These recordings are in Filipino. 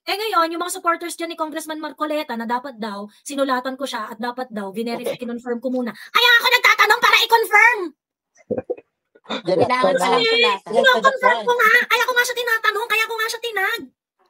Eh ngayon, yung mga supporters dyan ni Congressman Marcoleta na dapat daw, sinulatan ko siya at dapat daw, kinonfirm ko muna. Kaya ako nagtatanong para i-confirm! Kailangan Kasi, palang sulatan. kino-confirm ko nga, kaya ko nga siya tinatanong, kaya ko nga siya tinag.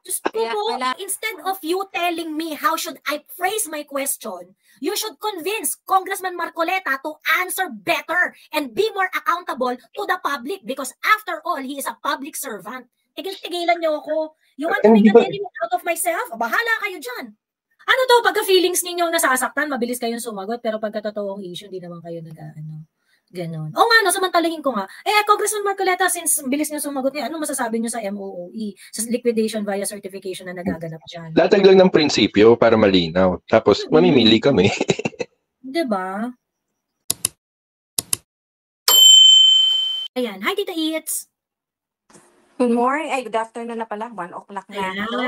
Diyos ko Kaya po, kailangan- instead of you telling me how should I phrase my question, you should convince Congressman Marcoleta to answer better and be more accountable to the public because after all, he is a public servant. Tigil-tigilan niyo ako. You want to make an enemy out of myself? Bahala kayo dyan. Ano to, pagka-feelings ninyong nasasaktan, mabilis kayong sumagot, pero pagka-totoong issue, hindi naman kayo nag-ano. Ganon. O nga, no, samantalahin ko nga. Congressman Marcoleta, since bilis niyo sumagot niya, ano masasabi niyo sa MOOE, sa liquidation via certification na nagaganap dyan? Latag lang ng prinsipyo para malinaw. Tapos, mamimili kami. Diba? Ayan. Hi, Tita Eats. Good morning. Ay, good afternoon na pala. 1 o'clock na. Ayan. Hello,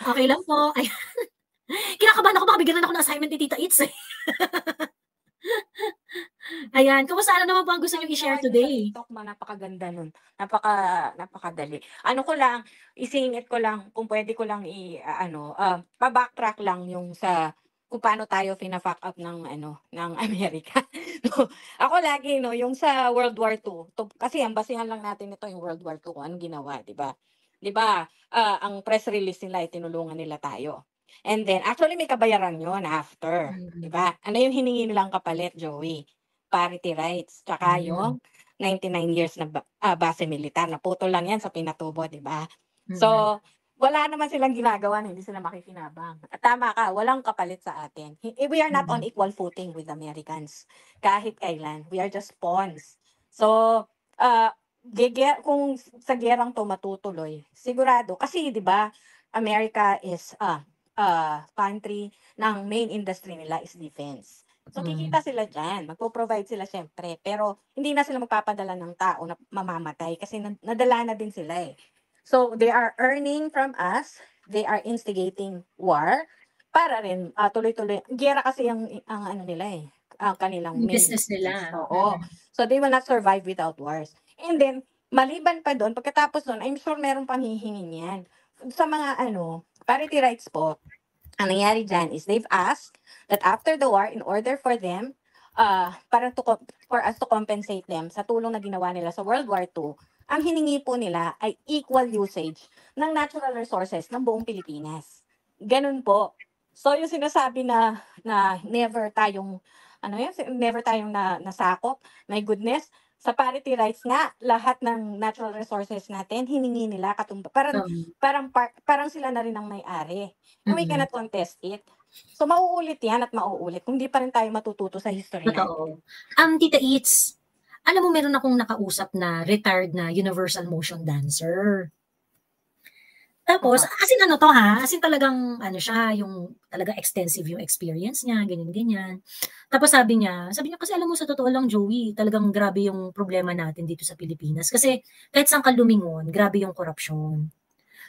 Okay lang po. Ayan. Kinakabahan ako, baka bigyan na ako ng assignment ni Tita Eats. Ayan, kumusta ano naman po ang gusto niyo i-share today? TikTok mo, napakaganda nun. Napakadali. Ano ko lang, isingit ko lang, kung pwede ko lang pa-backtrack lang yung sa kung paano tayo fina-fuck up ng Amerika. No, ako lagi yung sa World War II. Kasi ang basihan lang natin ito yung World War II kung anong ginawa, 'di ba? 'Di ba? Ang press release nila ay tinulungan nila tayo. And then actually may kabayaran 'yon after, 'di ba? Ano yung hiningi nilang kapalit, Joey? Parity rights, tsaka yung 99 years na base militar. Naputol lang yan sa pinatubo, 'di ba? So, wala naman silang ginagawa na hindi sila makikinabang. At tama ka, walang kapalit sa atin. We are not on equal footing with Americans. Kahit kailan. We are just pawns. So, kung sa gerang to matutuloy, sigurado. Kasi, di ba, America is country ng main industry nila is defense. So, kikita sila dyan. Magpo-provide sila syempre. Pero, hindi na sila magpapadala ng tao na mamamatay kasi nadala na din sila eh. So, they are earning from us. They are instigating war para rin tuloy-tuloy. Gera kasi ang ano nila eh. Ang kanilang main business nila. Oo. So, they will not survive without wars. And then, maliban pa doon, pagkatapos doon, I'm sure meron pang hihingin yan. Sa mga parity rights po, ang nangyari dyan is they've asked that after the war, in order for them, for us to compensate them sa tulong na ginawa nila sa World War II, ang hiningi po nila ay equal usage ng natural resources ng buong Pilipinas. Ganun po. So yung sinasabi na never tayong nasakop, my goodness, sa parity rights nga, lahat ng natural resources natin hiningi nila parang sila na rin ang may-ari. And we cannot contest it. So mauulit yan at mauulit kung di pa rin tayo matututo sa history natin. Totoo. Tita Eats, alam mo meron akong nakausap na retired na universal motion dancer. Tapos, as in talagang, siya, yung talagang extensive yung experience niya, ganyan-ganyan. Tapos sabi niya, kasi alam mo sa totoo lang, Joey, talagang grabe yung problema natin dito sa Pilipinas. Kasi kahit saan ka lumingon, grabe yung korupsyon.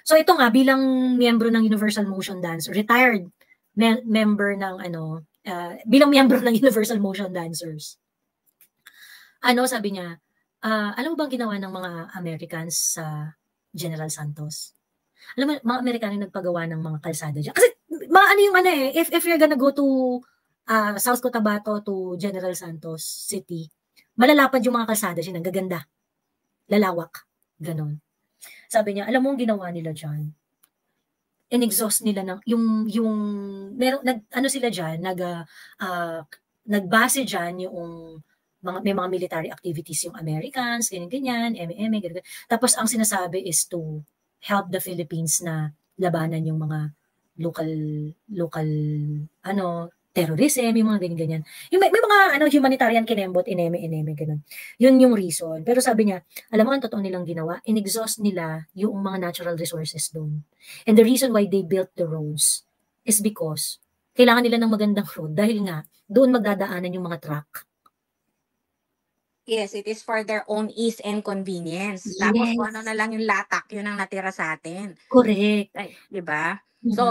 So ito nga, bilang miyembro ng Universal Motion Dancer, retired member ng bilang miyembro ng Universal Motion Dancers. Sabi niya, alam mo bang ginawa ng mga Americans sa General Santos? Alam mo, mga Amerikano nagpagawa ng mga kalsada dyan. Kasi, if you're gonna go to South Cotabato to General Santos City, malalapad yung mga kalsada dyan, ang gaganda. Lalawak. Ganon. Sabi niya, alam mo ang ginawa nila dyan? In-exhaust nila ng, nagbase dyan yung may mga military activities yung Americans, ganyan-ganyan, ganyan. Tapos, ang sinasabi is to help the Philippines na labanan yung mga local terrorism, yung mga ganyan-ganyan. Yung may mga humanitarian kinembot, ineme, ganun. Yun yung reason. Pero sabi niya, alam mo ang totoo nilang ginawa, in-exhaust nila yung mga natural resources doon. And the reason why they built the roads is because kailangan nila ng magandang road dahil nga doon magdadaanan yung mga truck. Yes, it is for their own ease and convenience. Yes. Tapos kung ano na lang yung latak, yun ang natira sa atin. Correct. Ay, 'di ba? So,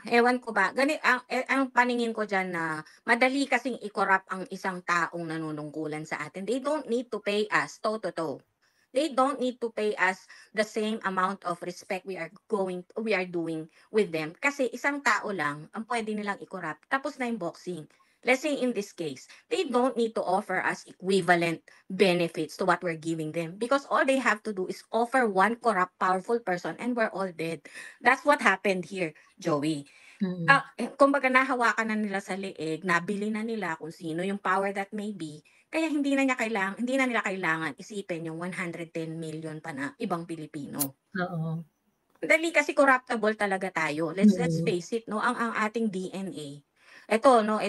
ewan ko ba, ang paningin ko dyan na madali kasing i-corrupt ang isang taong nanunungkulan sa atin. They don't need to pay us toe-to-toe. They don't need to pay us the same amount of respect we are doing with them. Kasi isang tao lang ang pwede nilang i-corrupt. Tapos na yung boxing. Let's say in this case, they don't need to offer us equivalent benefits to what we're giving them because all they have to do is offer one corrupt, powerful person and we're all dead. That's what happened here, Joey. Mm. Kumbaga nahawakan na nila sa leeg, nabili na nila kung sino yung power that may be, kaya hindi na nila kailangan isipin yung 110 million pa na ibang Pilipino. Oo. Dali kasi corruptible talaga tayo. Let's Mm. face it, no, ang ating DNA. Ito, no,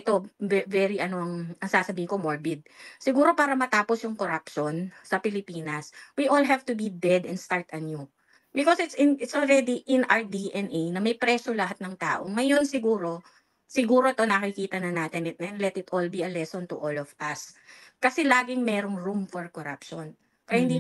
very ang sasabihin ko morbid. Siguro para matapos yung corruption sa Pilipinas, we all have to be dead and start anew. Because it's already in our DNA na may preso lahat ng tao. Ngayon siguro to nakikita na natin it and let it all be a lesson to all of us. Kasi laging merong room for corruption. Kaya hindi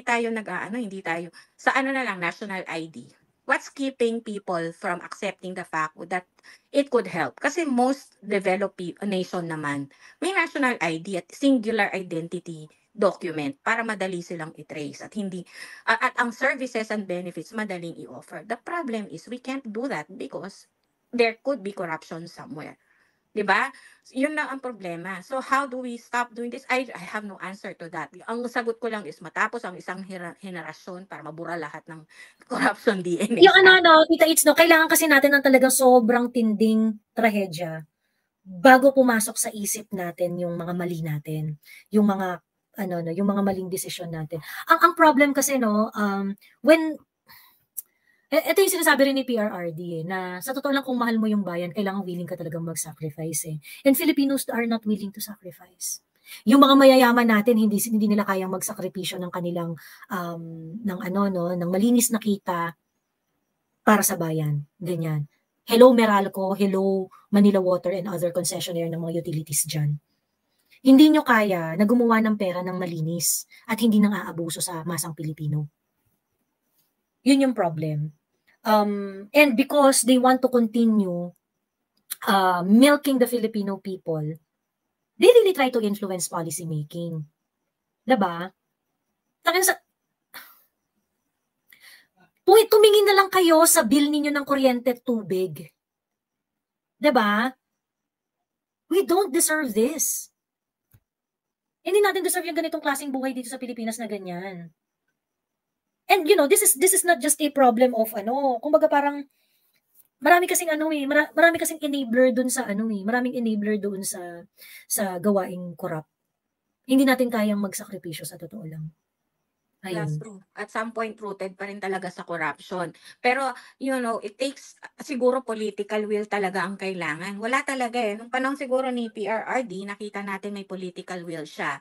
tayo sa na lang national ID. What's keeping people from accepting the fact that it could help? Kasi most developed nation naman, may national ID at singular identity document para madali silang i-trace at hindi at ang services and benefits madaling i-offer. The problem is we can't do that because there could be corruption somewhere. 'Di ba? Yun lang ang problema. So how do we stop doing this? I have no answer to that. Ang sagot ko lang is matapos ang isang henerasyon para mabura lahat ng corruption DNA. Yung Tita Itz, no, kailangan kasi natin ng talagang sobrang tinding trahedya bago pumasok sa isip natin yung mga mali natin, yung mga yung mga maling desisyon natin. Ang problem kasi when ito yung sinasabi rin ni PRRD na sa totoo lang kung mahal mo yung bayan, kailangan willing ka talagang mag-sacrifice And Filipinos are not willing to sacrifice. Yung mga mayayaman natin, hindi nila kayang magsakripisyo ng kanilang ng malinis na kita para sa bayan. Ganyan. Hello Meralco, hello Manila Water and other concessionaire ng mga utilities dyan. Hindi nyo kaya na gumawa ng pera ng malinis at hindi nang aabuso sa masang Pilipino. Yun yung problem. And because they want to continue milking the Filipino people, they really try to influence policy making. Diba? Tumingin na lang kayo sa bill ninyo ng kuryente at tubig. Diba? We don't deserve this. Hindi natin deserve yung ganitong klaseng buhay dito sa Pilipinas na ganyan. And this is not just a problem of kumbaga parang marami kasing marami kasing enabler doon sa maraming enabler doon sa gawaing corrupt. Hindi natin kayang magsakripisyo sa totoo lang. That's true. At some point rooted pa rin talaga sa corruption. Pero it takes siguro political will talaga ang kailangan. Wala talaga nung panahon siguro ni PRRD, nakita natin may political will siya.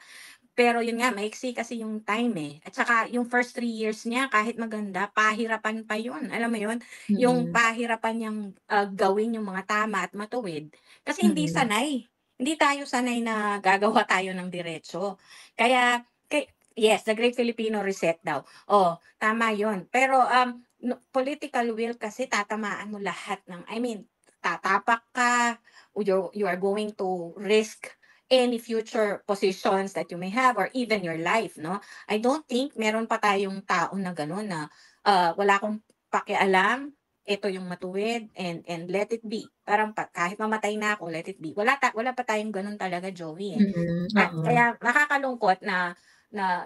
Pero yun nga, maiksi kasi yung time At saka yung first 3 years niya, kahit maganda, pahirapan pa yun. Alam mo yun? Yung pahirapan niyang gawin yung mga tama at matuwid. Kasi hindi sanay. Hindi tayo sanay na gagawa tayo ng diretso. Kaya, yes, the Great Filipino Reset daw. Tama yun. Pero political will kasi tatamaan mo lahat ng, tatapak ka, you are going to risk any future positions that you may have or even your life, no? I don't think meron pa tayong tao na gano'n na wala akong pakialam, ito yung matuwid and let it be. Parang kahit mamatay na ako, let it be. Wala pa tayong gano'n talaga, Joey. Kaya nakakalungkot na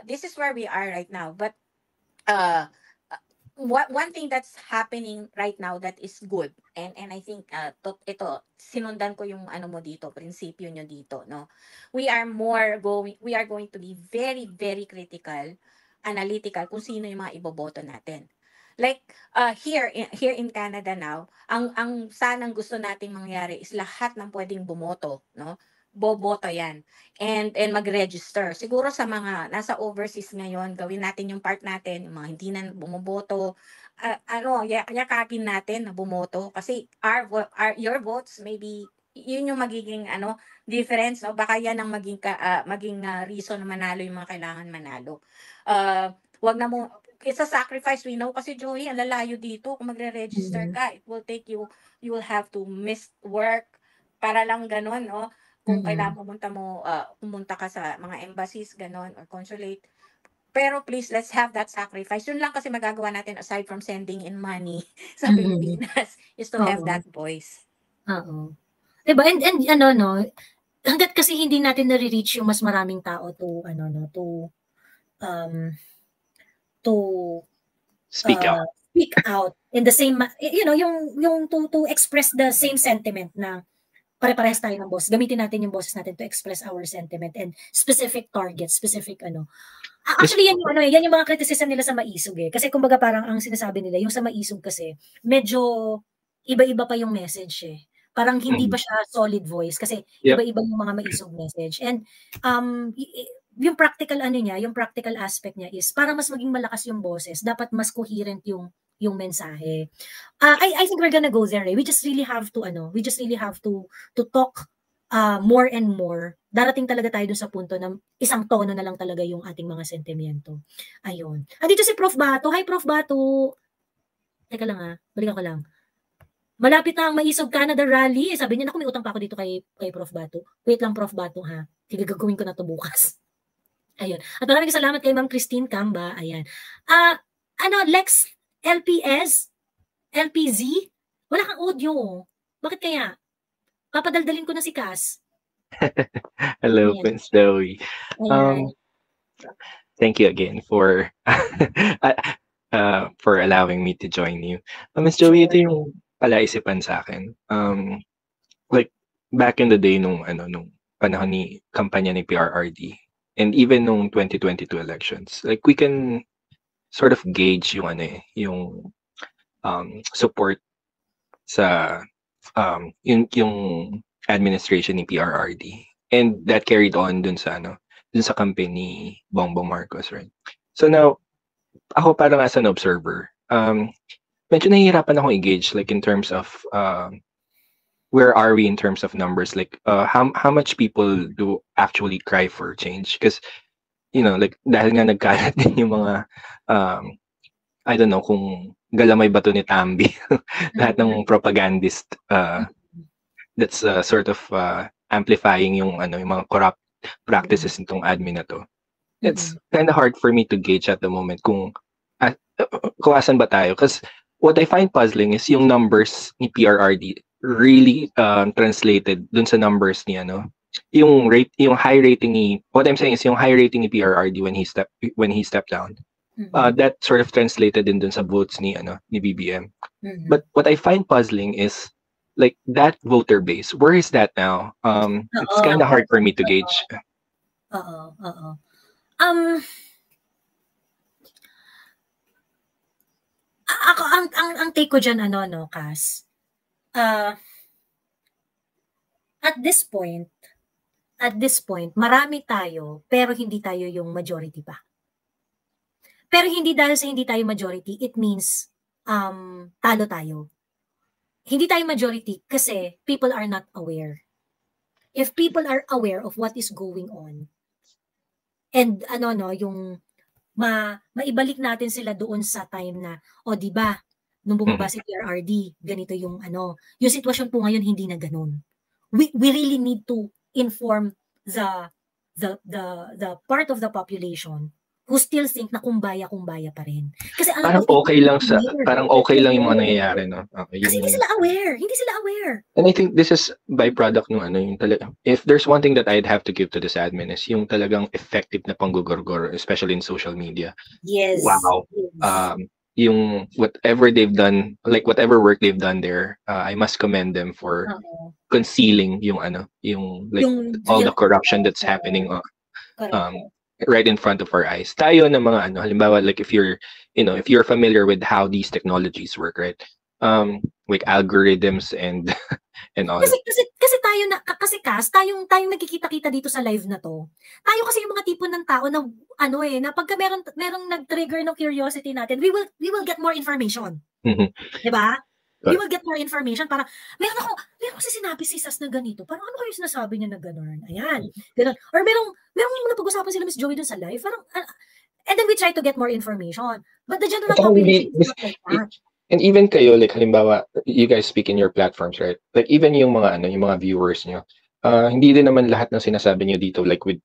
this is where we are right now. But one thing that's happening right now that is good and I think ito sinundan ko yung mo dito, prinsipyo nyo dito, no? We are going to be very very critical, analytical kung sino yung mga iboboto natin. Like here in Canada now, ang sanang gusto nating mangyari is lahat ng pwedeng bumoto, no? Boboto yan and mag-register. Siguro sa mga nasa overseas ngayon, gawin natin yung part natin, yung mga hindi na bumoboto, yakakin natin na bumoto kasi your votes maybe yun yung magiging difference, no? Baka yan ang maging reason na manalo yung mga kailangan manalo. Wag na mo it's a sacrifice, we know kasi Joey, ang lalayo dito kung magre-register ka, it will take you will have to miss work para lang ganon, no? Kung kailangan pumunta ka sa mga embassies, ganon, or consulate, Pero please, let's have that sacrifice. Yun lang kasi magagawa natin aside from sending in money sa Mhm. Pilipinas is to have Oo. that voice. Oo. 'Di ba? And ano 'no, hangga't kasi hindi natin nare-reach yung mas maraming tao to ano 'no, um, to Speak out. speak out in the same you know, yung to express the same sentiment na pare-parehas tayo ng boses. Gamitin natin yung boses natin to express our sentiment and specific targets, specific ano. Actually, yan yung ano yan yung mga criticism nila sa Maisog eh. Kasi kumbaga parang ang sinasabi nila, yung sa Maisog kasi, medyo iba-iba pa yung message eh. Parang hindi pa siya solid voice kasi Yep. iba-iba yung mga Maisog message. And yung practical ano niya, yung practical aspect niya is para mas maging malakas yung boses, dapat mas coherent yung mensahe. I think we're gonna go there eh. We just really have to talk more and more. Darating talaga tayo dun sa punto na isang tono na lang talaga yung ating mga sentimiento. Ayun. Andito si Prof. Bato. Hi, Prof. Bato. Teka lang balikan ko lang. Malapit na ang Maisog Canada Rally. Sabi niya, naku, may utang pa ako dito kay Prof. Bato. Wait lang, Prof. Bato ha. Sige, gagawin ko na to bukas. Ayun. At maraming salamat kay Ma'am Christine Camba. Ayan. Lex LPS? LPZ? Wala kang audio. Bakit kaya? Papadaldalin ko na si Cass. Hello, Ayan. Prince Joey. Ayan. Thank you again for allowing me to join you. Miss Joey, ito yung palaisipan sa akin. Like back in the day nung panahon ni kampanya ni PRRD and even nung 2022 elections, like we can sort of gauge yung support sa yung administration ni PRRD, and that carried on dun sa campaign ni Bongbong Marcos, right? So now ako parang as an observer, medyo nahihirapan akong i-gauge like in terms of where are we in terms of numbers, like how much people do actually cry for change, because like dahil nga nagkalat din yung mga I don't know kung galamay ba to ni Tambi lahat ng propagandist that's sort of amplifying yung mga corrupt practices nitong admin na to. It's kind of hard for me to gauge at the moment kung asan ba tayo, because what I find puzzling is yung numbers ni PRRD really translated dun sa numbers ni yung high rating ni, what I'm saying is yung high rating ni PRRD when he stepped down. That sort of translated din dun sa votes ni BBM. But what I find puzzling is like that voter base, where is that now? It's kind of hard for me to gauge. Ako ang take ko diyan Cass. At this point, marami tayo pero hindi tayo yung majority pa. Pero hindi dahil sa hindi tayo majority, it means talo tayo. Hindi tayo majority kasi people are not aware. If people are aware of what is going on, and yung maibalik natin sila doon sa time na, di ba, nung bumaba si PRRD, ganito yung yung sitwasyon po ngayon hindi na ganun. We really need to inform the part of the population who still think na kumbaya pa rin. Kasi parang okay lang yung mga nangyayari, no? Okay, kasi hindi sila aware. And I think this is byproduct ng yung talaga. If there's one thing that I'd have to give to this admin is yung talagang effective na panggugurgor, especially in social media. Yes. Wow. Yes. Yung whatever they've done, like whatever work they've done there, I must commend them for concealing yung all the corruption that's happening right in front of our eyes. Tayo na mga halimbawa, like if you're familiar with how these technologies work, right? Like algorithms and all. Kasi tayo Cass, tayong nagkikita-kita dito sa live na to. Tayo kasi yung mga tipo ng tao na na pagka merong nag-trigger ng curiosity natin, we will get more information. Diba? We will get more information para meron kasi sinabi si Sas na ganito. Parang ano kayo sinasabi niya na gano'n? Ayan. Ganun. Or merong napag-usapan sila Miss Joey dun sa live. Parang and then we try to get more information. But the general population is not like that. And even kayo, like halimbawa, you guys speak in your platforms, right? Like even yung mga viewers nyo, hindi din naman lahat ng sinasabi niyo dito like with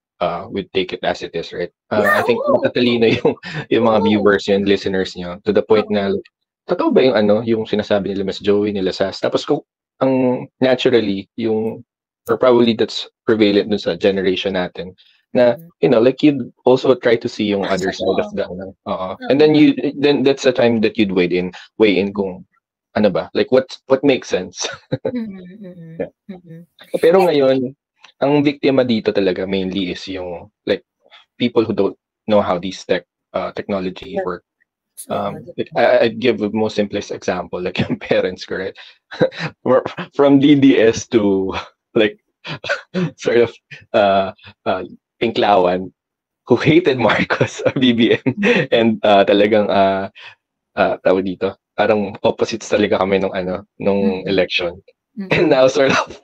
take it as it is, right? I think matatalino yung mga viewers and listeners niyo to the point na like, totoo ba yung yung sinasabi nila Miss Joey, nila Sas? Tapos kung ang naturally yung or probably that's prevalent dun sa generation natin na like you'd also try to see yung other side of the and then that's the time that you'd weigh in kung ano ba, like what makes sense. Yeah. Pero ngayon, ang biktima dito talaga mainly is yung like people who don't know how these technology work. Like, I'd give the most simplest example, like yung parents, correct? From DDS to like sort of Pinklawan, who hated Marcos or BBM and talagang tawag dito, parang opposites talaga kami nung election. And now sort of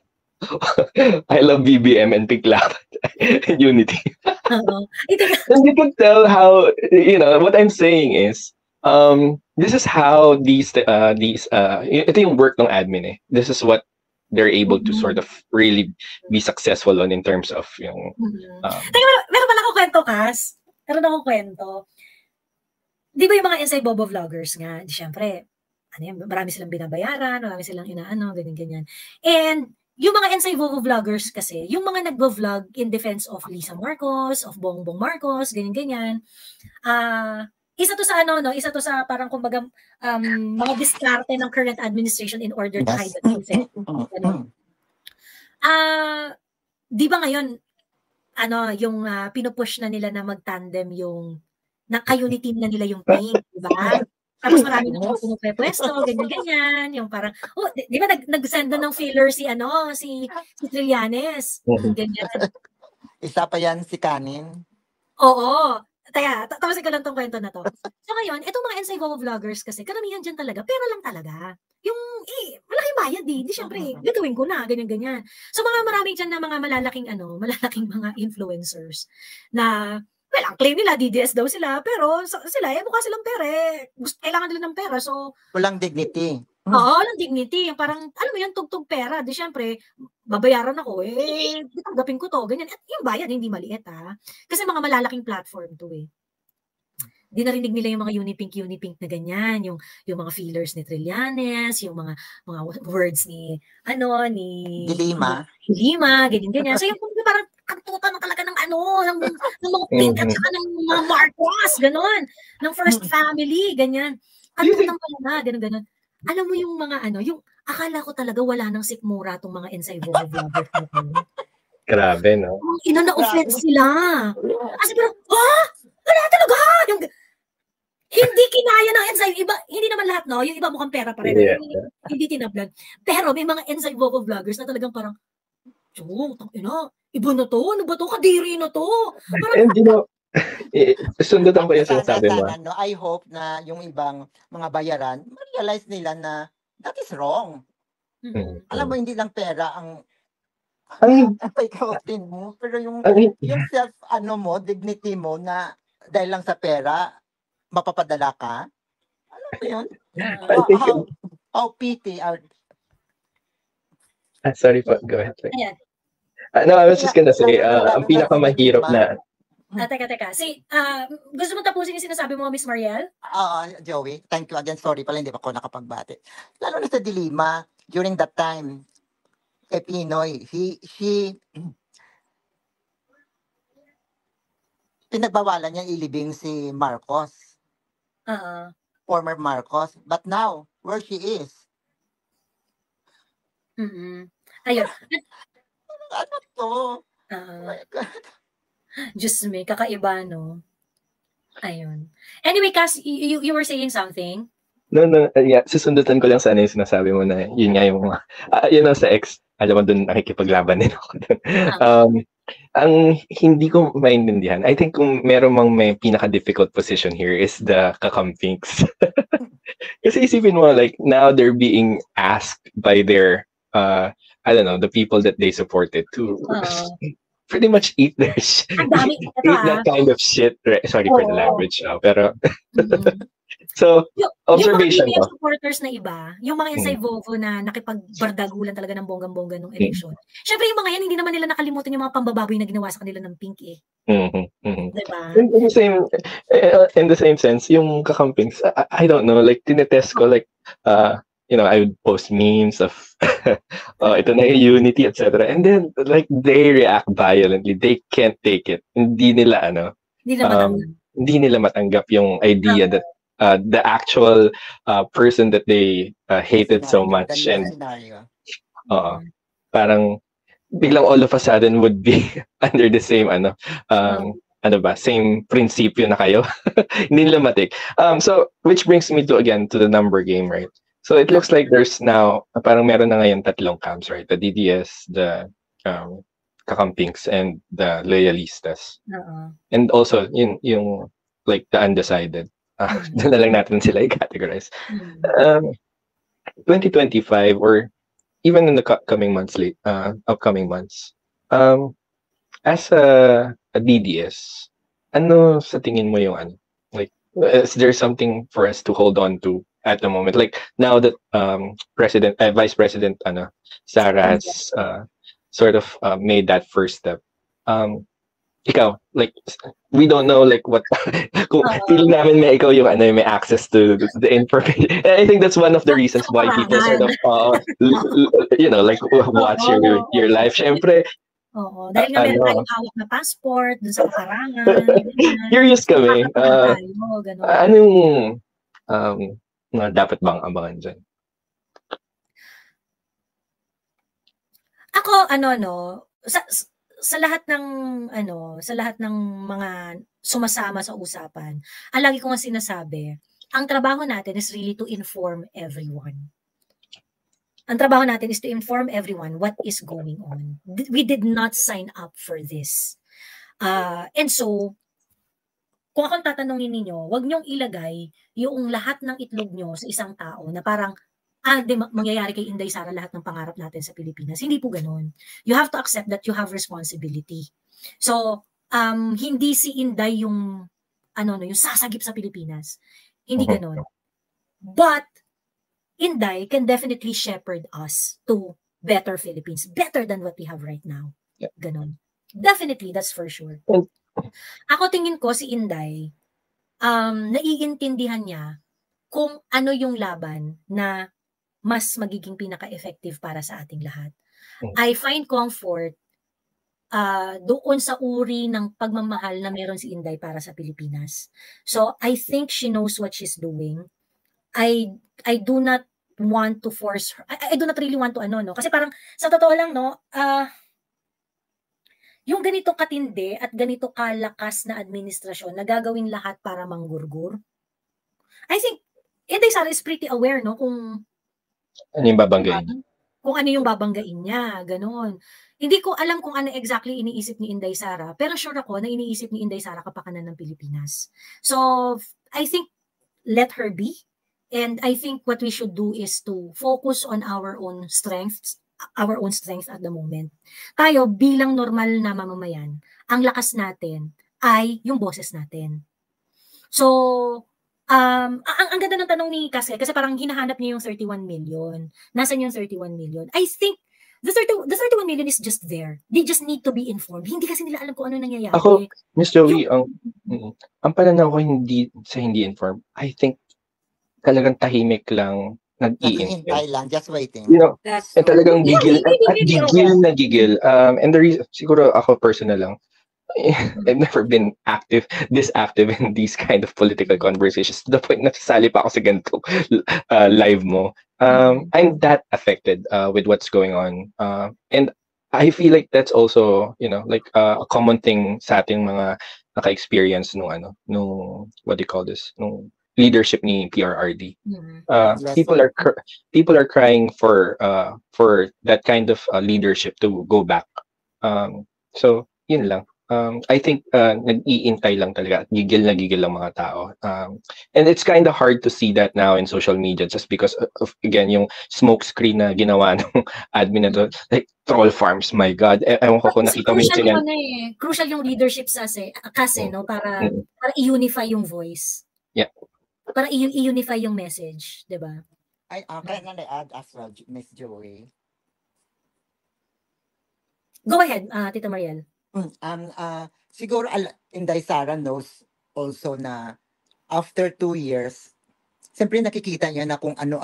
I love BBM and Pinklawan and Unity. And you can tell how, what I'm saying is this is how ito yung work ng admin eh. This is what they're able to sort of really be successful on in terms of yung Teka, meron pala akong kwento, Kas. Meron akong kwento. Di ba yung mga Inside Bobo vloggers nga, syempre, marami silang binabayaran, marami silang ganyan. And yung mga Inside Bobo vloggers kasi, yung mga nagbo-vlog in defense of Lisa Marcos, of Bongbong Marcos, ganyan. Isa to sa parang kumbaga mga diskarte ng current administration in order to hide the truth. Di ba ngayon yung pinupush na nila na mag-tandem yung naka-unity na nila yung Pink, di ba? Tapos marami na pumupwesto, ganyan, yung parang di ba nag-send ng filler si Trillanes. Ganyan. Isa pa yan si Kanin. Oo. Tapos ko lang tong kwento na to. So ngayon, itong mga Inside Bobo vloggers kasi, karamihan dyan talaga, pera lang talaga. Yung, malaking bayad di syempre, gagawin ko na, ganyan. So marami dyan na mga malalaking mga influencers na, well, ang claim nila, DDS daw sila, pero sila, mukha silang pera kailangan nila ng pera, so walang dignity. Oo, walang dignity. Yung parang, alam mo yan, tugtog pera. Di syempre, babayaran ako, tanggapin ko to, ganyan. At yung bayad, hindi maliit, Kasi mga malalaking platform to, Di narinig nila yung mga Unipink na ganyan, yung mga feelers ni Trillanes, yung mga words ni Dilima, ganyan. So yung parang kantutan na talaga ng mga Pink at saka ng mga Marcos, ganon. Ng First Family, ganyan. Kantutan talaga, ganon. Alam mo yung mga yung akala ko talaga wala nang sikmura tong mga Inside Bobo vloggers na Grabe, no? Na-offense sila. Kasi parang, wala talaga! Yung, hindi kinaya ng Inside, iba, hindi naman lahat, no? Yung iba mukhang pera pa rin. Yeah. Hindi tinablan. Pero may mga Inside Bobo vloggers na talagang parang, iba na to, ano ba to? Kadiri na to. Parang, and sundutan ko yung sinasabi mo. I hope na yung ibang mga bayaran, ma-realize nila na that is wrong. Alam mo, hindi lang pera ang paikautin mo, pero yung self, dignity mo na dahil lang sa pera, mapapadala ka. Alam mo yun? How pity are... Sorry po, go ahead. No, I was just gonna say, ang pinakamahirap na teka. Gusto mo tapusin yung sinasabi mo, Miss Mariel? Joey, thank you again. Sorry pala, hindi pa ako nakapagbati. Lalo na sa Dilima, during that time, kay Pinoy, she pinagbawalan niya ilibing si Marcos. Former Marcos. But now, where she is? Ayun. Ano to? My God. Diyos me, kakaiba, no? Ayun. Anyway, Cass, you were saying something? No, yeah, susundutan ko lang sana yung sinasabi mo na yun nga yung mga, yun sa ex, alam mo dun nakikipaglaban din ako dun. Ang hindi ko maintindihan, I think kung meron mang may pinaka-difficult position here is the kakampinks. Kasi isipin mo, like, now they're being asked by their, I don't know, the people that they supported to pretty much eat their Ang dami. Ito eat that kind of shit. Sorry for the Oo. language, pero Mhm. so Yung observation mga ko. PBF supporters na iba, yung mga inside Vovo na nakipagbardagulan talaga ng bonggang-bongga nung eleksyon. Syempre yung mga yan, hindi naman nila nakalimutan yung mga pambababoy na ginawa sa kanila ng Pink eh. Diba? In the same sense, yung kakampings, I don't know, like tinetest ko, like I would post memes of ito na yung unity, etc. And then like they react violently. They can't take it. Hindi nila hindi nila matanggap yung idea that the actual person that they hated so much, and parang biglang all of a sudden would be under the same same prinsipyo na kayo. Hindi nila matik. So which brings me to the number game, right? So it looks like there's now parang meron na ngayon tatlong camps, right? The DDS, the kakampings, and the loyalistas. And also yung like the undecided. Doon na lang natin sila i-categorize. 2025 or even in the upcoming months, as a DDS, ano sa tingin mo yung like, is there something for us to hold on to at the moment? Like now that Vice President Sara has sort of made that first step. Ikaw, like, we don't know like what kung feeling namin may ikaw yung may access to the information. And I think that's one of the reasons why people sort of like watch your life. Syempre, dahil nga meron tayong hawak na passport dun sa karangan. Curious kami. Anong dapat bang abangan dyan? Ako, sa lahat ng mga sumasama sa usapan, ang lagi ko nga sinasabi, ang trabaho natin is really to inform everyone. Ang trabaho natin is to inform everyone what is going on. We did not sign up for this. And so, kung akong tatanungin ninyo, wag niyong ilagay yung lahat ng itlog nyo sa isang tao na parang mangyayari kay Inday Sara lahat ng pangarap natin sa Pilipinas. Hindi po ganun. You have to accept that you have responsibility. So, hindi si Inday yung yung sasagip sa Pilipinas. Hindi ganun. But Inday can definitely shepherd us to better Philippines, better than what we have right now. Ganun. Definitely, that's for sure. Ako tingin ko si Inday, naiintindihan niya kung ano yung laban na mas magiging pinaka-effective para sa ating lahat. I find comfort doon sa uri ng pagmamahal na meron si Inday para sa Pilipinas. So, I think she knows what she's doing. I do not want to force her. I do not really want to kasi parang sa totoo lang yung ganito katindi at ganito kalakas na administrasyon na gagawin lahat para manggurgur. I think Inday Sara is pretty aware kung ano yung babanggain? Kung ano yung babanggain niya, gano'n. Hindi ko alam kung ano exactly iniisip ni Inday Sara, pero sure ako na iniisip ni Inday Sara kapakanan ng Pilipinas. So, I think let her be. And I think what we should do is to focus on our own strength at the moment. Tayo bilang normal na mamamayan, ang lakas natin ay yung boses natin. So, ang ganda ng tanong ni kasi parang hinahanap niya yung 31 million. Nasaan yung 31 million? I think the 31 million is just there. They just need to be informed. Hindi kasi nila alam kung ano nangyayari. Ako, Miss Joey, ang pananaw ko hindi informed. I think talagang tahimik lang, naghihintay lang, just waiting. Talagang gigil na gigil. And the reason, siguro ako personal lang, I've never been this active in these kind of political conversations to the point na sasali pa ako sa ganito live mo. I'm that affected with what's going on. And I feel like that's also, like a common thing sa ating mga naka-experience nung what do you call this? Nung leadership ni PRRD. People are crying for that kind of leadership to go back. So, yun lang. I think nag-iintay lang talaga at gigil na gigil lang mga tao. And it's kind of hard to see that now in social media just because of again yung smoke screen na ginawa ng admin na to. Like troll farms, my God. Ewan ko kung nakita mo yung Crucial yung crucial yung leadership kasi no para i-unify yung voice. Yeah. Para i-unify yung message, 'di ba? Can I add as well, Miss Joey? Go ahead, Tita Mariel. Siguro Inday Sara knows also na after 2 years, siyempre nakikita niya na kung ano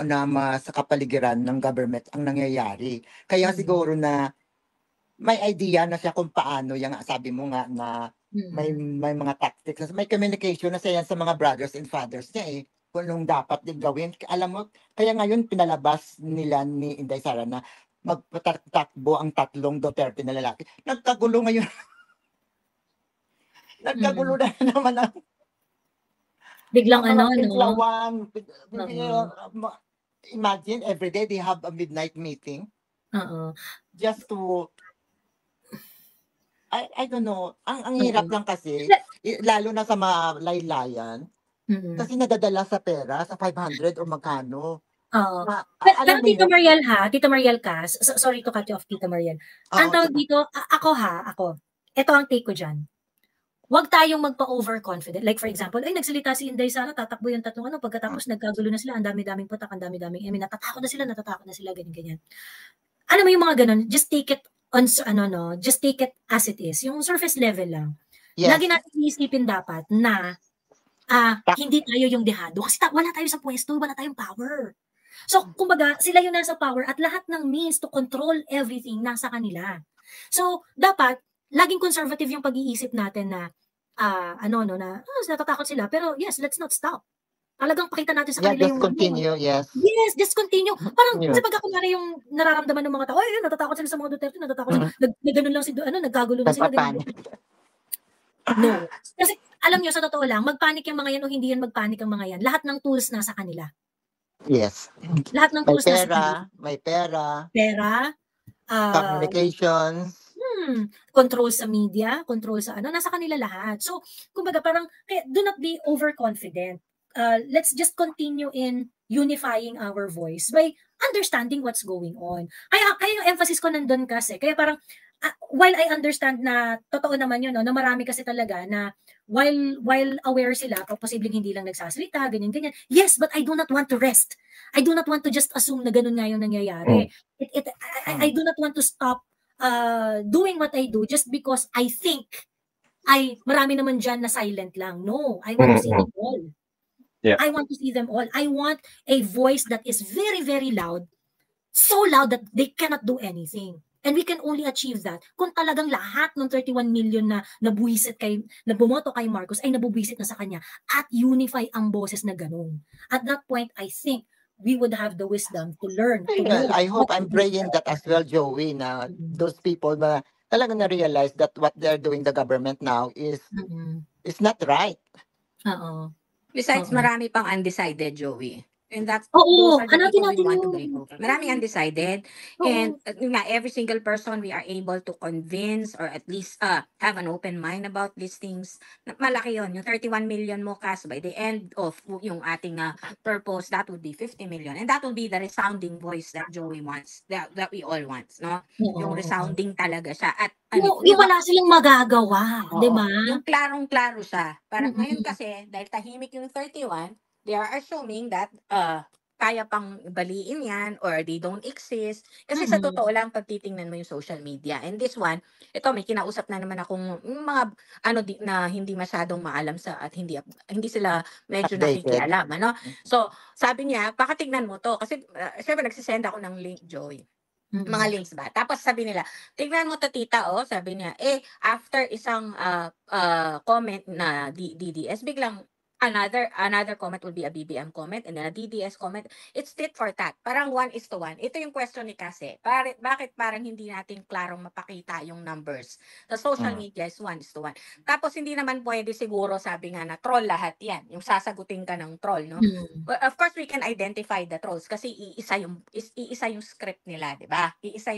sa kapaligiran ng government ang nangyayari. Kaya siguro na may idea na siya kung paano, yung sabi mo nga na may mga tactics, may communication na siya sa mga brothers and fathers niya kung anong dapat din gawin. Alam mo, kaya ngayon pinalabas nila ni Inday Sara na magpatakbo ang 3 Duterte na lalaki. Nagkagulo ngayon. Nagkagulo na naman ang biglang imagine every day they have a midnight meeting. Just to I don't know. Ang hirap lang kasi lalo na sa mga laylayan. Kasi nadadala sa pera sa 500 o magkano. Pero Tita Mariel Cas, sorry to cut you off, Tita Mariel. Ang tawag dito, ako. Ito ang take ko dyan. Huwag tayong magpa-overconfident. Like for example, ay nagsalita si Inday Sara, tatakbo yung 3 pagkatapos nagkagulo na sila, ang dami-daming putak, ang dami-daming natatakot na sila, ganyan. Alam mo yung mga ganun, just take it on, just take it as it is. Yung surface level lang. Yes. Lagi natin iisipin dapat na hindi tayo yung dehado. Kasi wala tayo sa pwesto, wala tayong power. So, kumbaga, sila yung nasa power at lahat ng means to control everything nasa kanila. So, dapat, laging conservative yung pag-iisip natin na, natatakot sila. Pero, yes, let's not stop. Talagang pakita natin sa kanila just continue, yes. Yes, just continue. Parang, kasi pagka kunwari yung nararamdaman ng mga tao, ay, natatakot sila sa mga Duterte, natatakot sila, nagganon lang nagkagulo na sila. No. Kasi, alam nyo, sa totoo lang, magpanik yung mga yan o hindi yan magpanik ang mga yan. Lahat ng tools nasa kanila. Yes. Lahat ng tools nasa kanila. May pera. Communications. Control sa media, control sa nasa kanila lahat. So, kumbaga parang, do not be overconfident. Let's just continue in unifying our voice by understanding what's going on. Kaya yung emphasis ko nandun kasi, kaya parang, while I understand na totoo naman yun, na marami kasi talaga na while aware sila, posibleng hindi lang nagsasalita, ganyan. Yes, but I do not want to rest. I do not want to just assume na ganun nga yung nangyayari. I do not want to stop doing what I do just because I think marami naman dyan na silent lang. No, I want to see them all. Yeah. I want to see them all. I want a voice that is very, very loud, so loud that they cannot do anything. And we can only achieve that kung talagang lahat ng 31 million na bumoto kay Marcos ay nabubuisit na sa kanya at unify ang boses na ganun. At that point, I think we would have the wisdom to learn. I hope I'm praying that as well, Joey, na those people na talagang na-realize that what they're doing the government now is not right. Besides, marami pang undecided, Joey. And that's those are the people we want to bring over. Maraming undecided. And every single person we are able to convince or at least have an open mind about these things. Malaki yun. Yung 31 million mo, Cas, by the end of yung ating purpose, that would be 50 million. And that will be the resounding voice that Joey wants, that we all want. No? Yung resounding talaga siya. At yung wala silang magagawa, di ba? Yung klarong-klaro siya. Parang ngayon kasi, dahil tahimik yung 31, they are assuming that kaya pang baliin yan or they don't exist. Kasi sa totoo lang, pag titingnan mo yung social media. And this one, ito may kinausap na naman akong mga na hindi masyadong maalam at hindi sila medyo nakikialam. So, sabi niya, pakatignan mo to. Kasi syempre nagsisend ako ng link, Joy. Mga links ba? Tapos sabi nila, tignan mo to tita, sabi niya, after isang comment na DDS, biglang another comment will be a BBM comment and then a DDS comment. It's tit for tat. Parang 1:1. Ito yung question ni Kasi. Bakit parang hindi natin klarong mapakita yung numbers? Sa social media is 1:1. Tapos hindi naman pwede siguro sabi nga na troll lahat yan. Yung sasagutin ka ng troll, no? Well, of course, we can identify the trolls kasi iisa yung script nila, di ba?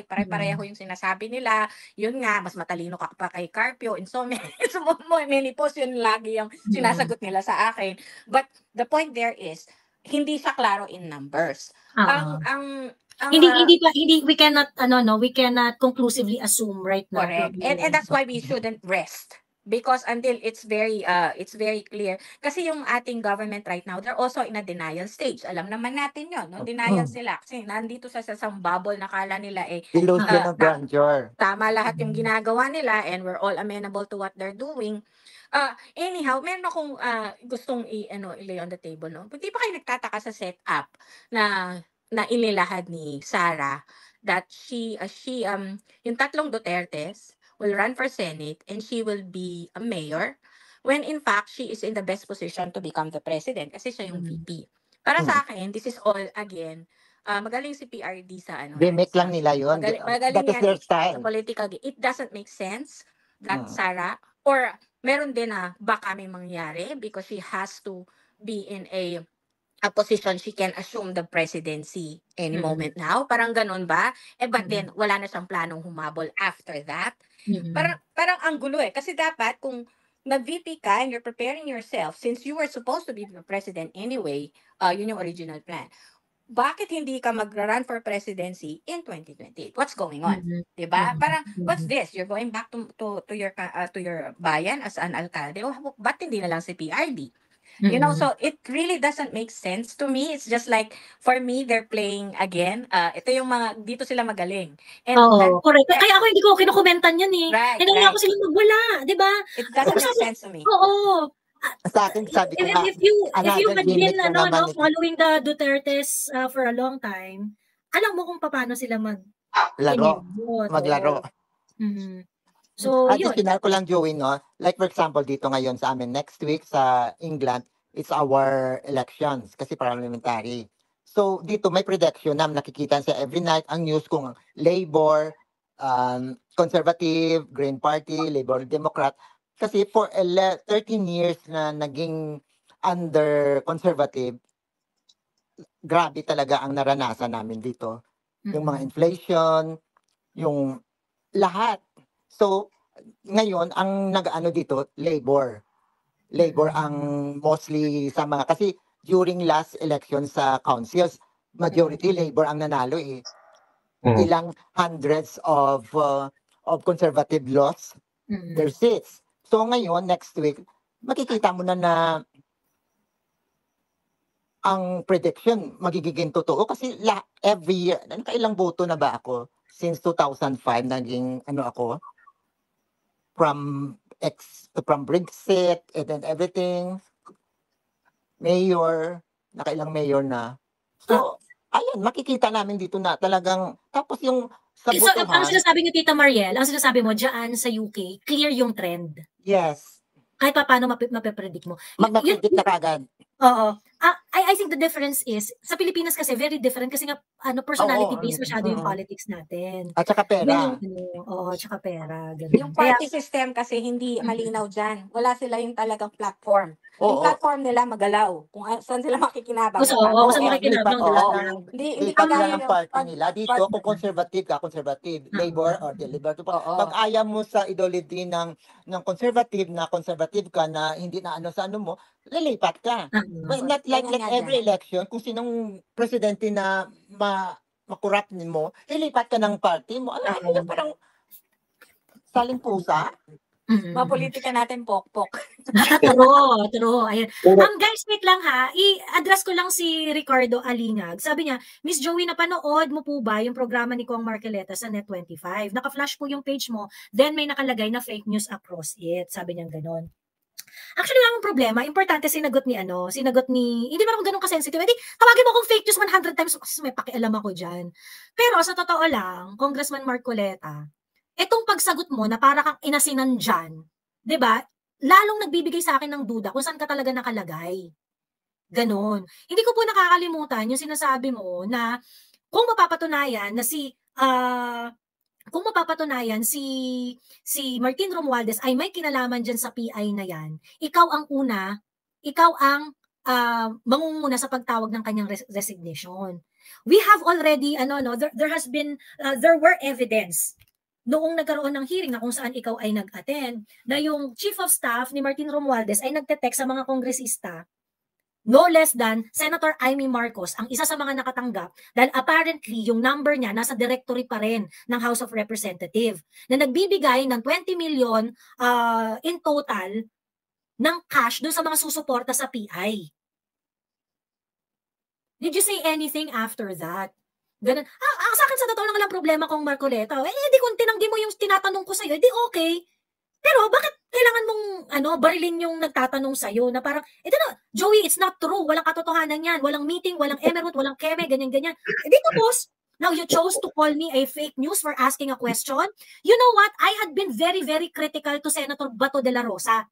Pare-pareho yung sinasabi nila. Yun nga, mas matalino ka pa kay Carpio. In so many posts, yun lagi yung sinasagot nila sa akin. But the point there is, hindi siya klaro in numbers. We cannot conclusively assume right now. Correct. And that's why we shouldn't rest. Because until it's very clear. Kasi yung ating government right now, they're also in a denial stage. Alam naman natin yun, no? Denial sila. Kasi nandito sa isang bubble na kala nila illusion of grandeur. Tama lahat yung ginagawa nila and we're all amenable to what they're doing. Anyhow, meron akong gustong ilay on the table, no? Hindi pa kayo nagtataka sa setup na inilahad ni Sara that yung tatlong Dutertes will run for Senate and she will be a mayor when in fact she is in the best position to become the president kasi siya yung VP. Para sa akin, this is all again magaling si PRD sa Remake lang nila yun. Magaling That is their style. Political. It doesn't make sense that Sara or meron din na baka may mangyari because she has to be in a position she can assume the presidency any moment now. Parang ganun ba? But then wala na siyang planong humabol after that. Parang ang gulo kasi dapat kung nag-VP ka and you're preparing yourself since you were supposed to be the president anyway, yun yung original plan. Bakit hindi ka mag-run for presidency in 2028? What's going on? Diba? Parang, what's this? You're going back to your bayan as an alcalde? Ba't hindi na lang si PRD? You know, so it really doesn't make sense to me. It's just like, for me, they're playing again. Ito yung dito sila magaling. And correct. Kaya ako hindi ko kinukomentan yan eh. Hindi ako sila magwala, di ba? It doesn't make sense to me. Oo. Sa akin, sabi ko if you had been following the Dutertes for a long time, alam mo kung paano sila maglaro. So, at least ko lang, Joey, no? Like for example, dito ngayon sa amin, next week sa England, it's our elections kasi parliamentary. So, dito may prediction na nakikita sa every night ang news kung Labour, Conservative, Green Party, Labour, Democrat. Kasi for 13 years na naging under Conservative, grabe talaga ang naranasan namin dito. Yung mga inflation, yung lahat. So, ngayon, ang nag-ano dito, Labour. Labour ang mostly sa mga, kasi during last election sa councils, majority Labour ang nanalo eh. Ilang hundreds of conservative lost their seats. So ngayon, next week, makikita mo na ang prediction magiging totoo kasi every year, kailang boto na ba ako? Since 2005, naging ako, from Brexit and then everything, mayor, nakailang mayor na. So, ayun, makikita namin dito na talagang, tapos yung sa botohan. Ang sinasabi ni Tita Mariel, ang sinasabi mo, dyan sa UK, clear yung trend. Yes. Kahit pa paano mapipredict mo. Mag-predict na kagad. Oo. I think the difference is, sa Pilipinas kasi very different kasi nga personality-based masyado yung politics natin. At saka pera. Tsaka pera. Ganun. Yung party system kasi hindi malinaw dyan. Wala sila yung talagang platform. Yung platform nila magalaw. Kung saan sila makikinabang. Saan makikinabang. Hindi kagaya ng party nila. Dito, kung conservative ka, conservative. Labor or the Liberty. Pag ayaw mo sa ideology ng conservative ka na hindi na sa mo, lilipat ka. But not like every election, kung sinong presidente na makurap mo, lilipat ka ng party mo. Alam mo, parang saling pusa. Mga politika natin, pokpok. True. Ayan. Guys, wait lang ha. I-address ko lang si Ricardo Alingag. Sabi niya, Miss Joey, napanood mo po ba yung programa ni Kong Marcoleta sa Net25? Naka-flash po yung page mo, then may nakalagay na fake news across it. Sabi niya ganon. Actually, wala akong problema. Importante, sinagot ni, hindi naman ako ganun kasensitive. Hindi, tawagin mo akong fake news 100 times kasi may pakialam ako dyan. Pero sa totoo lang, Congressman Marcoleta, itong pagsagot mo na para kang inasinan dyan, 'di ba? lalong nagbibigay sa akin ng duda kung saan ka talaga nakalagay. Ganon. Hindi ko po nakakalimutan yung sinasabi mo na kung mapapatunayan na si Martin Romualdez ay may kinalaman dyan sa PI na yan, ikaw ang mangunguna sa pagtawag ng kanyang resignation. We have already, there were evidence noong nagkaroon ng hearing na kung saan ikaw ay nag-attend, na yung Chief of Staff ni Martin Romualdez ay nagte-text sa mga kongresista, no less than Senator Amy Marcos, ang isa sa mga nakatanggap, dahil apparently yung number niya nasa directory pa rin ng House of Representatives, na nagbibigay ng 20 million in total ng cash doon sa mga susuporta sa PI. Did you say anything after that? Ganun. Sa akin sa totoo lang walang problema kung Marcoleta. Di kung tinanggi mo yung tinatanong ko sa'yo, di okay. Pero bakit kailangan mong barilin yung nagtatanong sa'yo na parang, Joey, it's not true. Walang katotohanan yan. Walang meeting, walang emerald, walang keme, ganyan-ganyan. Di tapos, now you chose to call me a fake news for asking a question. You know what? I had been very, very critical to Senator Bato de la Rosa.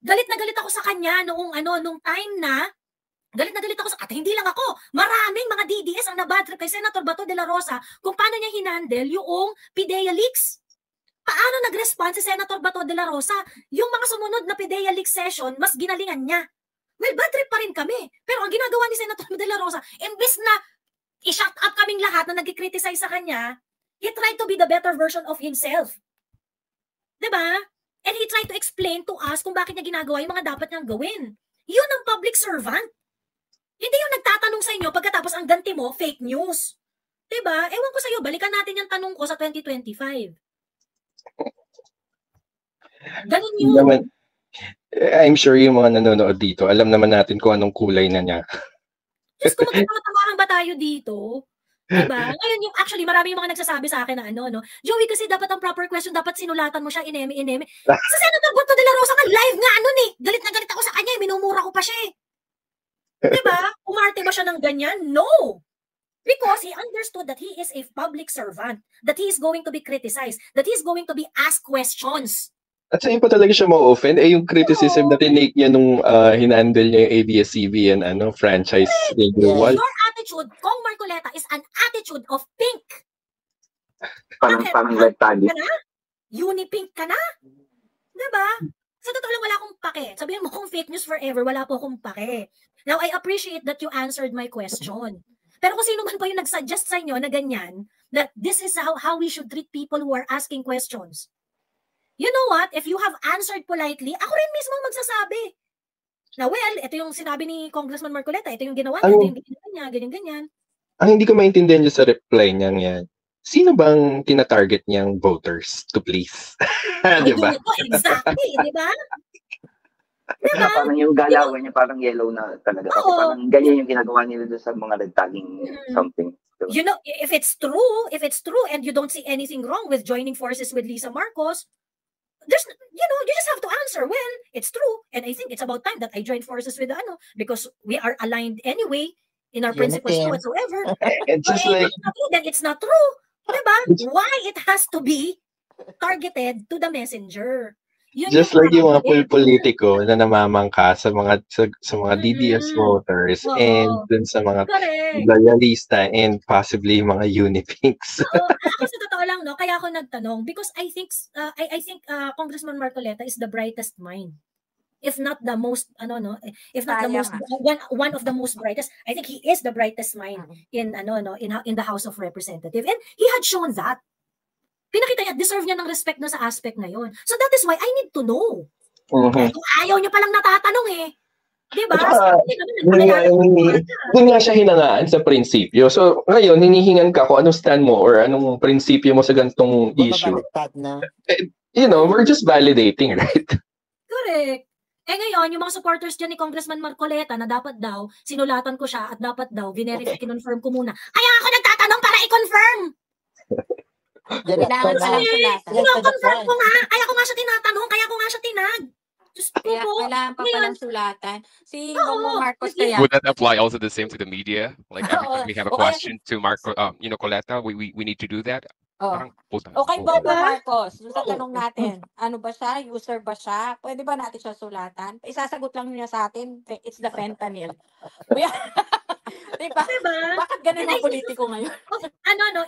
Galit na galit ako sa kanya nung time na, galit na galit ako at hindi lang ako, maraming mga DDS ang nabadtrip kay Senator Bato de la Rosa kung paano niya hinandle yung PIDEA leaks. Paano nag-respond si Senator Bato de la Rosa? Yung mga sumunod na PIDEA leaks session, mas ginalingan niya. Well, bad trip pa rin kami. Pero ang ginagawa ni Senator de la Rosa, imbes na i-shut up kaming lahat na nag-criticize sa kanya, he tried to be the better version of himself. Diba? And he tried to explain to us kung bakit niya ginagawa yung mga dapat niyang gawin. Yun ang public servant. Hindi yung nagtatanong sa inyo pagkatapos ang ganti mo, fake news. Diba? Ewan ko sa iyo, balikan natin yung tanong ko sa 2025. Ganun yun. I'm sure yung mga nanonood dito, alam naman natin kung anong kulay na niya. Yes, kung magkakatawahan ba tayo dito? Diba? Ngayon yung actually marami yung mga nagsasabi sa akin na Joey, kasi dapat ang proper question, dapat sinulatan mo siya, ineme. Sa Senator Bato de la Rosa nga, live nga galit na galit ako sa kanya, minumura ko pa siya eh. Diba? Umarte ba siya ng ganyan? No! Because he understood that he is a public servant, that he is going to be criticized, that he is going to be asked questions. At saan pa talaga siya ma-offend? Yung criticism na tinake niya nung hinandle niya yung ABS-CBN franchise renewal. Your attitude, Kong Marcoleta, is an attitude of pink. Parang red tag. Unipink ka na? Diba? Sa totoo lang, wala akong pake. Sabihin mo kung fake news forever, wala po akong pake. Now, I appreciate that you answered my question. Pero kung sino man po yung nag-suggest sa inyo na ganyan, that this is how we should treat people who are asking questions. You know what? If you have answered politely, ako rin mismo magsasabi. Na well, ito yung sinabi ni Congressman Marcoleta, ito yung ginawa niya, ito yung ginawa niya, ganyan-ganyan. Ang hindi ko maintindihan niya sa reply niya yan, sino bang tina-target niyang voters to please? Diba? Exactly, diba? Diba? Parang yung galawan niya parang yellow na talaga. Kasi parang ganyan yung ginagawa nila doon sa mga red tagging something. Diba? You know, if it's true and you don't see anything wrong with joining forces with Lisa Marcos, you just have to answer, well, it's true. And I think it's about time that I join forces with because we are aligned anyway in our principles whatsoever. And just like, then it's not true. Diba? Why it has to be targeted to the messenger? Just like yung mga politiko na namamangka sa mga DDS voters and dun sa mga loyalista and possibly mga Unipinks. Ako sa totoo lang, kaya ako nagtanong because I think Congressman Marcoleta is the brightest mind. If not the most, if not the most, one of the most brightest. I think he is the brightest mind in the House of Representatives, and he had shown that. Pinakita niya, deserve niya ng respect na sa aspect na yon. So that is why I need to know. Kung ayaw niya palang natatanong Diba? Doon nga siya hinangaan sa prinsipyo. So ngayon, hinihingan ka kung anong stand mo or anong prinsipyo mo sa ganitong issue. We're just validating, right? Correct. Ngayon, yung mga supporters dyan ni Congressman Marcoleta na dapat daw, sinulatan ko siya at dapat daw, kinonfirm ko muna. Kaya ako nagtatanong para i-confirm! Kailangan palang sulatan. Confirm ko nga. Kaya ko nga siya tinatanong. Kaya ko nga siya tinag. Kaya kailangan pa palang sulatan. Si Bongbong Marcos kaya. Would that apply also the same to the media? Like every time we have a question to Marco, Coleta, we need to do that? Oh. Parang puta. Okay, Oo. Bongbong Diba? Marcos, dun sa tanong natin, ano ba siya? User ba siya? Pwede ba natin siya sulatan? Isasagot lang niya sa atin, it's the fentanyl. Diba? Diba? Bakit ganun And ang politiko ngayon?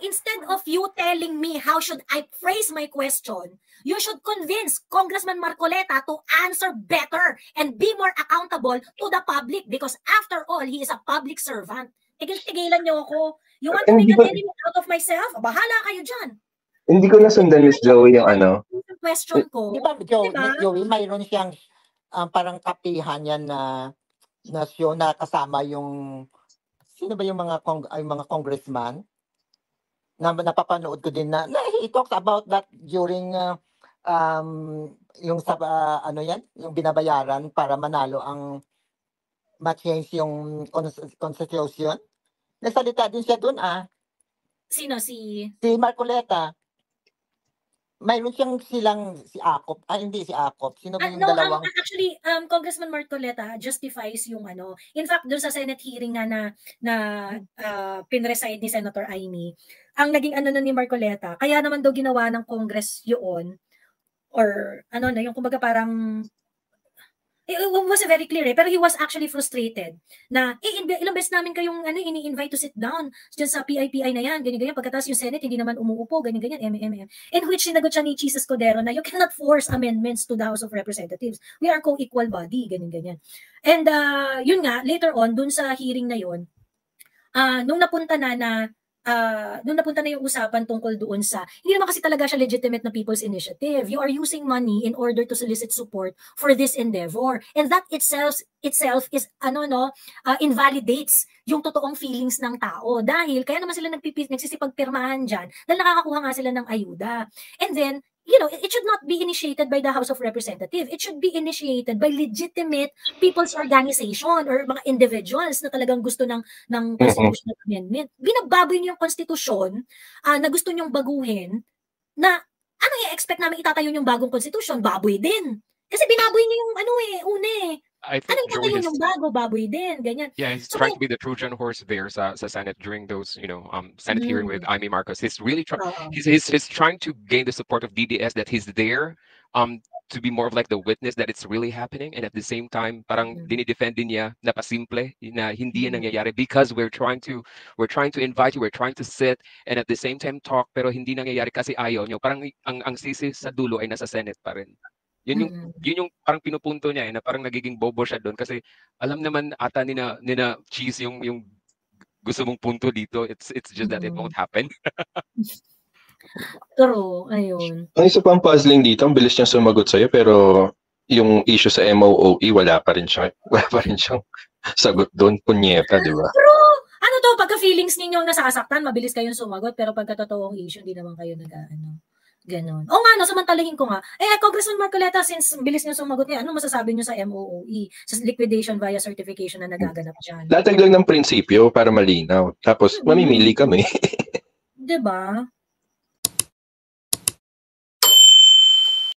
Instead of you telling me how should I phrase my question, you should convince Congressman Marcoleta to answer better and be more accountable to the public because after all, he is a public servant. Tigil-tigilan niyo ako. You want to make Hindi an ko- enemy out of myself? Bahala kayo dyan. Hindi ko nasundan, Miss Joey, yung ano. Yung question ko. Di ba, Miss Joey, mayroon siyang parang kapihan yan na show na kasama yung sino ba yung mga congressman na napapanood ko din na he talks about that during yung sa yung binabayaran para manalo ang ma-change yung constitution. Nagsalita din siya doon Sino? Si Marcoleta. Mayroon silang si Akop. Hindi si Akop. Sino ba yung no, dalawang? actually, Congressman Marcoleta justifies yung In fact, doon sa Senate hearing na pinreside ni Senator Amy, ang naging ni Marcoleta, kaya naman daw ginawa ng Congress yun, or yung kumbaga parang, it wasn't very clear pero he was actually frustrated na ilang beses namin kayong ini-invite to sit down dyan sa PIPI na yan, ganyan-ganyan, pagkatapos yung Senate hindi naman umuupo, ganyan-ganyan, in which sinagot siya ni Jesus Codero na you cannot force amendments to the House of Representatives. We are co-equal body, ganyan-ganyan. And yun nga, later on, dun sa hearing na yun, nung napunta na yung usapan tungkol doon sa, hindi naman kasi talaga siya legitimate na people's initiative. You are using money in order to solicit support for this endeavor. And that itself is, invalidates yung totoong feelings ng tao. Dahil, kaya naman sila nagsisipagpirmahan dyan, dahil nakakakuha nga sila ng ayuda. And then, it should not be initiated by the House of Representatives. It should be initiated by legitimate people's organization or mga individuals na talagang gusto ng constitutional amendment. Binababoy niyo yung konstitusyon na gusto niyong baguhin na ano i-expect namin itatayo yung bagong konstitusyon? Baboy din. Kasi binaboy niyo yung I think Joey yung bago, baboy din, ganyan. Yeah, he's trying to be the Trojan horse there sa Senate during those, Senate hearing with Amy Marcos. He's really he's trying to gain the support of DDS that he's there to be more of like the witness that it's really happening, and at the same time parang dinidefend din niya na pasimple na hindi yan nangyayari because we're trying to invite you, we're trying to sit and at the same time talk pero hindi nangyayari kasi ayaw niyo. Parang ang sisi sa dulo ay nasa Senate pa rin. Yun yung parang pinupunto niya na parang nagiging bobo siya doon kasi alam naman ata nina Cheese yung gusto mong punto dito. It's just that it won't happen. Pero ayun. Ang isa pang puzzling dito, ang bilis niyang sumagot sa'yo pero yung issue sa MOOE wala pa rin siyang sagot doon, punyeta, di ba? Pero pagka feelings ninyo nasasaktan, mabilis kayong sumagot pero pagka totoong issue hindi naman kayo ganon. O nga, samantalahin ko nga. Congressman Marcoleta, since bilis niyo sumagot niya, ano masasabi niyo sa MOOE, sa liquidation via certification na nagaganap dyan? Latag lang ng prinsipyo para malinaw. Tapos, mamimili kami. Diba?